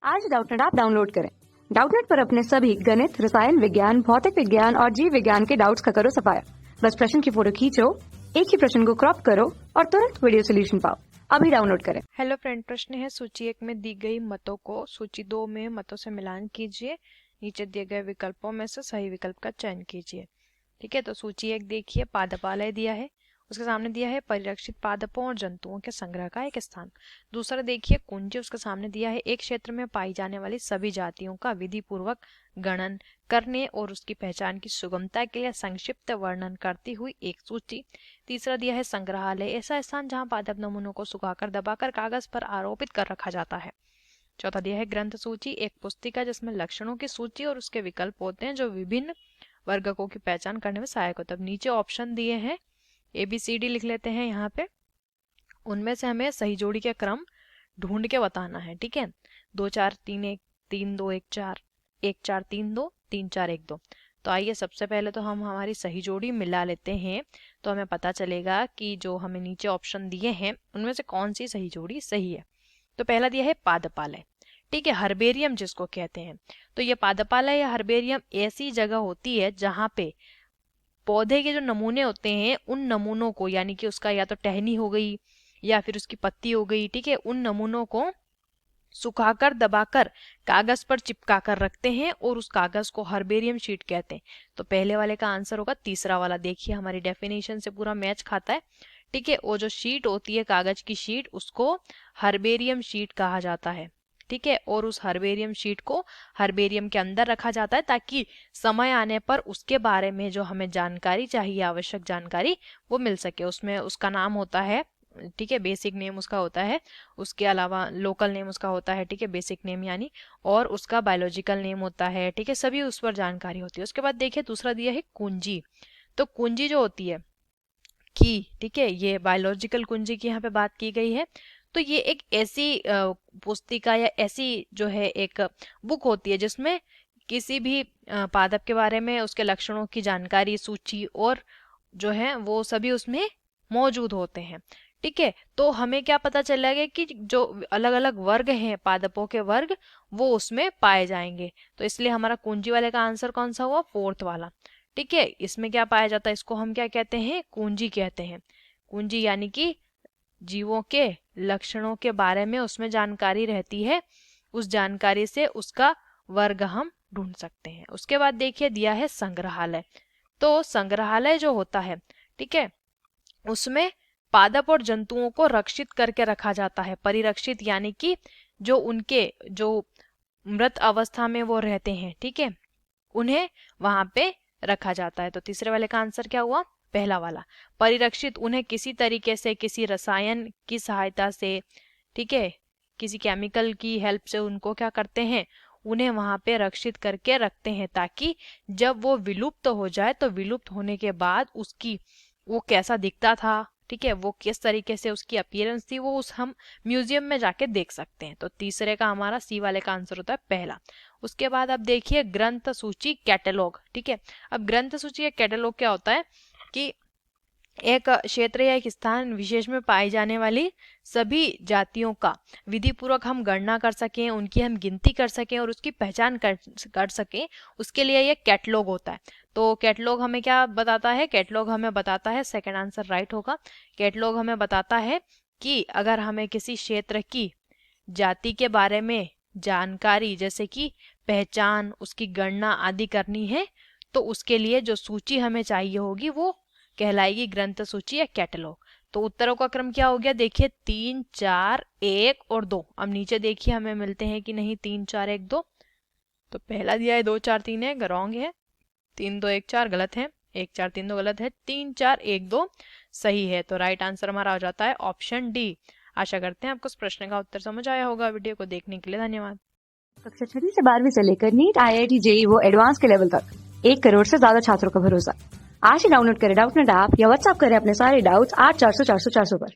आज Doubtnut app download करें। Doubtnut पर अपने सभी गणित, रसायन विज्ञान, भौतिक विज्ञान और जीव विज्ञान के डाउट्स का करो सफाया। बस प्रश्न की फोटो खींचो, एक ही प्रश्न को क्रॉप करो और तुरंत वीडियो सोल्यूशन पाओ। अभी डाउनलोड करें। हेलो फ्रेंड, प्रश्न है सूची 1 में दी गई मतों को सूची 2 में मतों से मिलान कीजिए। नीचे दिए गए विकल्पों में से सही विकल्प का चयन कीजिए। ठीक है, तो सूची 1 देखिए, पादपालय दिया है, उसके सामने दिया है परिरक्षित पादपों और जंतुओं के संग्रह का एक स्थान। दूसरा देखिए कुंजी, उसके सामने दिया है एक क्षेत्र में पाई जाने वाली सभी जातियों का विधि पूर्वक गणन करने और उसकी पहचान की सुगमता के लिए संक्षिप्त वर्णन करती हुई एक सूची। तीसरा दिया है संग्रहालय, ऐसा स्थान जहां पादप नमूनों को सुखाकर दबाकर कागज पर आरोपित कर रखा जाता है। चौथा दिया है ग्रंथ सूची, एक पुस्तिका जिसमें लक्षणों की सूची और उसके विकल्प होते हैं जो विभिन्न वर्गकों की पहचान करने में सहायक होता है। नीचे ऑप्शन दिए हैं, ABCD लिख लेते हैं यहाँ पे, उनमें से हमें सही जोड़ी के क्रम ढूंढ के बताना है। ठीक है, 2 4 3 1 3 2 1 4 1 4 3 2 3 4 1 2। तो आइए सबसे पहले तो हम हमारी सही जोड़ी मिला लेते हैं, तो हमें पता चलेगा कि जो हमें नीचे ऑप्शन दिए हैं उनमें से कौन सी सही जोड़ी सही है। तो पहला दिया है पादपालय, ठीक है, हर्बेरियम जिसको कहते हैं। तो ये पादपालय या हर्बेरियम ऐसी जगह होती है जहाँ पे पौधे के जो नमूने होते हैं उन नमूनों को, यानी कि उसका या तो टहनी हो गई या फिर उसकी पत्ती हो गई, ठीक है, उन नमूनों को सुखाकर दबाकर कागज पर चिपका कर रखते हैं और उस कागज को हर्बेरियम शीट कहते हैं। तो पहले वाले का आंसर होगा तीसरा वाला। देखिए हमारी डेफिनेशन से पूरा मैच खाता है। ठीक है, वो जो शीट होती है कागज की शीट, उसको हर्बेरियम शीट कहा जाता है। ठीक है, और उस हर्बेरियम शीट को हर्बेरियम के अंदर रखा जाता है ताकि समय आने पर उसके बारे में जो हमें जानकारी चाहिए, आवश्यक जानकारी, वो मिल सके। उसमें उसका नाम होता है, ठीक है, बेसिक नेम उसका होता है, उसके अलावा लोकल नेम उसका होता है, ठीक है, बेसिक नेम यानी, और उसका बायोलॉजिकल नेम होता है। ठीक है, सभी उस पर जानकारी होती है। उसके बाद देखिए दूसरा दिया है कुंजी। तो कुंजी जो होती है की, ठीक है, ये बायोलॉजिकल कुंजी की यहाँ पे बात की गई है। तो ये एक ऐसी पुस्तिका या ऐसी जो है एक बुक होती है जिसमें किसी भी पादप के बारे में, उसके लक्षणों की जानकारी, सूची और जो है वो सभी उसमें मौजूद होते हैं। ठीक है, तो हमें क्या पता चलेगा कि जो अलग अलग वर्ग हैं, पादपों के वर्ग, वो उसमें पाए जाएंगे। तो इसलिए हमारा कुंजी वाले का आंसर कौन सा हुआ? फोर्थ वाला। ठीक है, इसमें क्या पाया जाता है, इसको हम क्या कहते हैं? कुंजी कहते हैं। कुंजी यानी कि जीवों के लक्षणों के बारे में उसमें जानकारी रहती है, उस जानकारी से उसका वर्ग हम ढूंढ सकते हैं। उसके बाद देखिए दिया है संग्रहालय। तो संग्रहालय जो होता है, ठीक है, उसमें पादप और जंतुओं को रक्षित करके रखा जाता है। परिरक्षित यानी कि जो उनके जो मृत अवस्था में वो रहते हैं, ठीक है, उन्हें वहां पे रखा जाता है। तो तीसरे वाले का आंसर क्या हुआ? पहला वाला। परिरक्षित, उन्हें किसी तरीके से, किसी रसायन की सहायता से, ठीक है, किसी केमिकल की हेल्प से उनको क्या करते हैं? उन्हें वहां पे रक्षित करके रखते हैं ताकि जब वो विलुप्त हो जाए तो विलुप्त होने के बाद उसकी वो कैसा दिखता था, ठीक है, वो किस तरीके से उसकी अपीयरेंस थी, वो उस हम म्यूजियम में जाके देख सकते हैं। तो तीसरे का हमारा सी वाले का आंसर होता है पहला। उसके बाद अब देखिए ग्रंथ सूची कैटलॉग। ठीक है, अब ग्रंथ सूची या कैटलॉग क्या होता है कि एक क्षेत्र या एक स्थान विशेष में पाई जाने वाली सभी जातियों का विधि पूर्वक हम गणना कर सकें, उनकी हम गिनती कर सकें और उसकी पहचान कर सकें, उसके लिए ये कैटलॉग होता है। तो कैटलॉग हमें क्या बताता है? कैटलॉग हमें बताता है, सेकंड आंसर राइट होगा। कैटलॉग हमें बताता है कि अगर हमें किसी क्षेत्र की जाति के बारे में जानकारी, जैसे कि पहचान, उसकी गणना आदि करनी है, तो उसके लिए जो सूची हमें चाहिए होगी वो कहलाएगी ग्रंथ सूची या कैटलॉग। तो उत्तरों का क्रम क्या हो गया? देखिए 3 4 1 और 2। अब नीचे देखिए हमें मिलते हैं कि नहीं 3 4 1 2। तो पहला दिया है 2 4 3 1, रॉन्ग है। 3 2 1 4 गलत है। 1 4 3 2 गलत है। 3 4 1 2 सही है। तो राइट आंसर हमारा हो जाता है ऑप्शन डी। आशा करते हैं आपको इस प्रश्न का उत्तर समझ आया होगा। वीडियो को देखने के लिए धन्यवाद। कक्षा 6 से 12वीं से लेकर नीट, IIT, JEE वो एडवांस के लेवल तक 1 करोड़ से ज्यादा छात्रों का भरोसा। आज ही डाउनलोड करें डाउटनेट ऐप या व्हाट्सएप करें अपने सारे डाउट्स 8400 400 400 पर।